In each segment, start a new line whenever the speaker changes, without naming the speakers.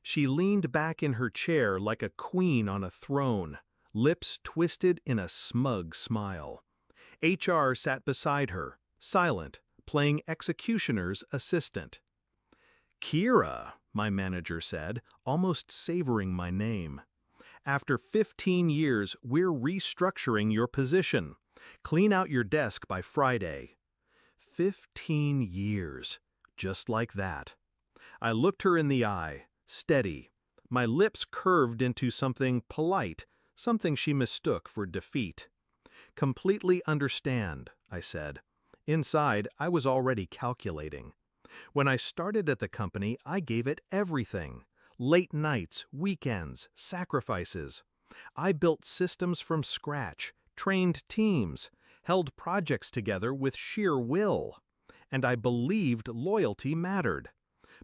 She leaned back in her chair like a queen on a throne, lips twisted in a smug smile. HR sat beside her, silent, playing executioner's assistant. "Kira," my manager said, almost savoring my name. "After 15 years, we're restructuring your position. Clean out your desk by Friday." 15 years, just like that. I looked her in the eye, steady. My lips curved into something polite, something she mistook for defeat. "Completely understand," I said. Inside, I was already calculating. When I started at the company, I gave it everything. Late nights, weekends, sacrifices. I built systems from scratch, trained teams, held projects together with sheer will. And I believed loyalty mattered.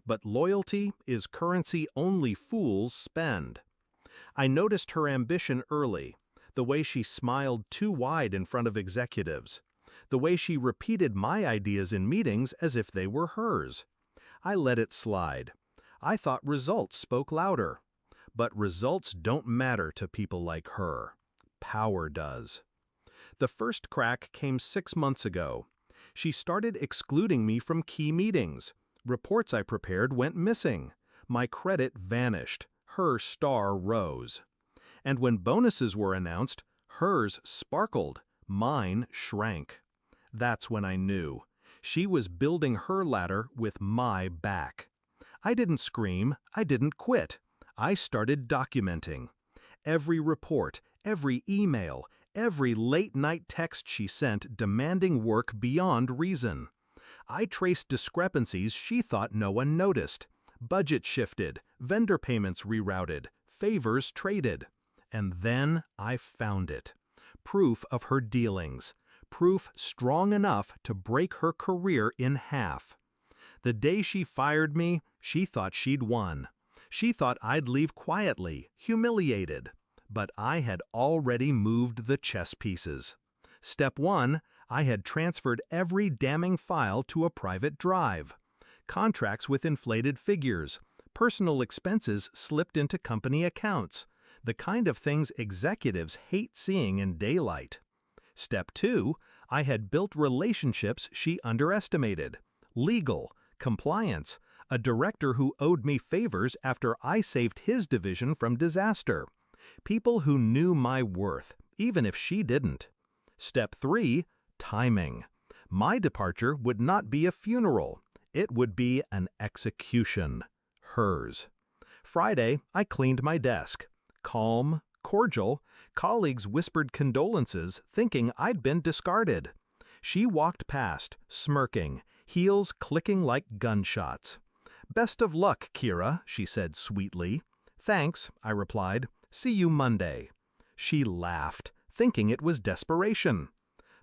But loyalty is currency only fools spend. I noticed her ambition early, the way she smiled too wide in front of executives, the way she repeated my ideas in meetings as if they were hers. I let it slide. I thought results spoke louder. But results don't matter to people like her. Power does. The first crack came 6 months ago. She started excluding me from key meetings. Reports I prepared went missing. My credit vanished. Her star rose. And when bonuses were announced, hers sparkled, mine shrank. That's when I knew. She was building her ladder with my back. I didn't scream, I didn't quit. I started documenting. Every report, every email, every late-night text she sent demanding work beyond reason. I traced discrepancies she thought no one noticed. Budget shifted, vendor payments rerouted, favors traded. And then I found it. Proof of her dealings. Proof strong enough to break her career in half. The day she fired me, she thought she'd won. She thought I'd leave quietly, humiliated. But I had already moved the chess pieces. Step 1, I had transferred every damning file to a private drive. Contracts with inflated figures. Personal expenses slipped into company accounts. The kind of things executives hate seeing in daylight. Step 2, I had built relationships she underestimated. Legal, compliance, a director who owed me favors after I saved his division from disaster. People who knew my worth, even if she didn't. Step 3, timing. My departure would not be a funeral. It would be an execution. Hers. Friday, I cleaned my desk. Calm, cordial, colleagues whispered condolences, thinking I'd been discarded. She walked past, smirking, heels clicking like gunshots. "Best of luck, Kira," she said sweetly. "Thanks," I replied. "See you Monday." She laughed, thinking it was desperation.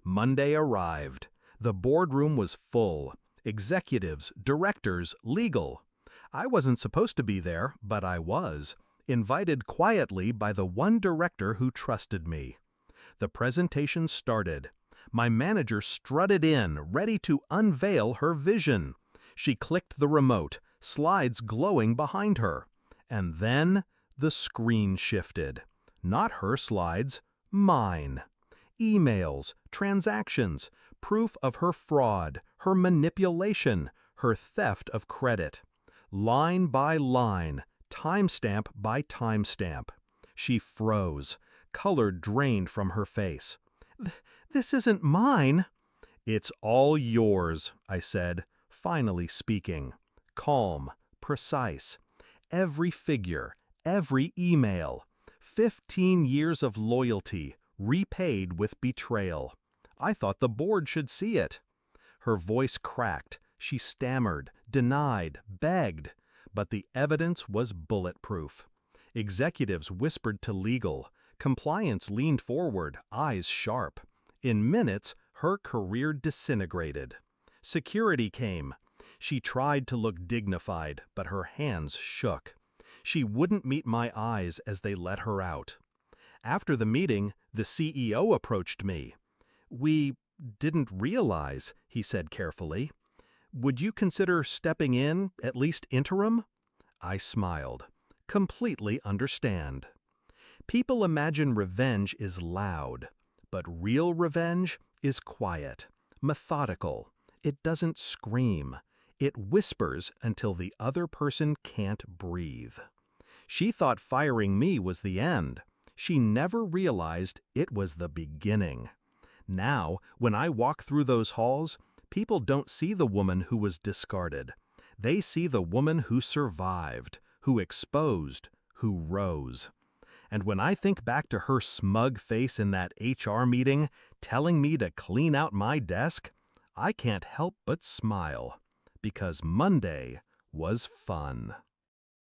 Monday arrived. The boardroom was full. Executives, directors, legal. I wasn't supposed to be there, but I was. Invited quietly by the one director who trusted me. The presentation started. My manager strutted in, ready to unveil her vision. She clicked the remote, slides glowing behind her. And then the screen shifted. Not her slides, mine. Emails, transactions, proof of her fraud, her manipulation, her theft of credit. Line by line, timestamp by timestamp. She froze. Color drained from her face. This isn't mine." "It's all yours," I said, finally speaking. Calm, precise. Every figure, every email. 15 years of loyalty, repaid with betrayal. I thought the board should see it. Her voice cracked. She stammered, denied, begged. But the evidence was bulletproof. Executives whispered to legal. Compliance leaned forward, eyes sharp. In minutes, her career disintegrated. Security came. She tried to look dignified, but her hands shook. She wouldn't meet my eyes as they let her out. After the meeting, the CEO approached me. "We didn't realize," he said carefully. "Would you consider stepping in, at least interim?" I smiled. completely understand. People imagine revenge is loud, but real revenge is quiet, methodical. It doesn't scream. It whispers until the other person can't breathe. She thought firing me was the end. She never realized it was the beginning. Now, when I walk through those halls, people don't see the woman who was discarded. They see the woman who survived, who exposed, who rose. And when I think back to her smug face in that HR meeting, telling me to clean out my desk, I can't help but smile. Because Monday was fun.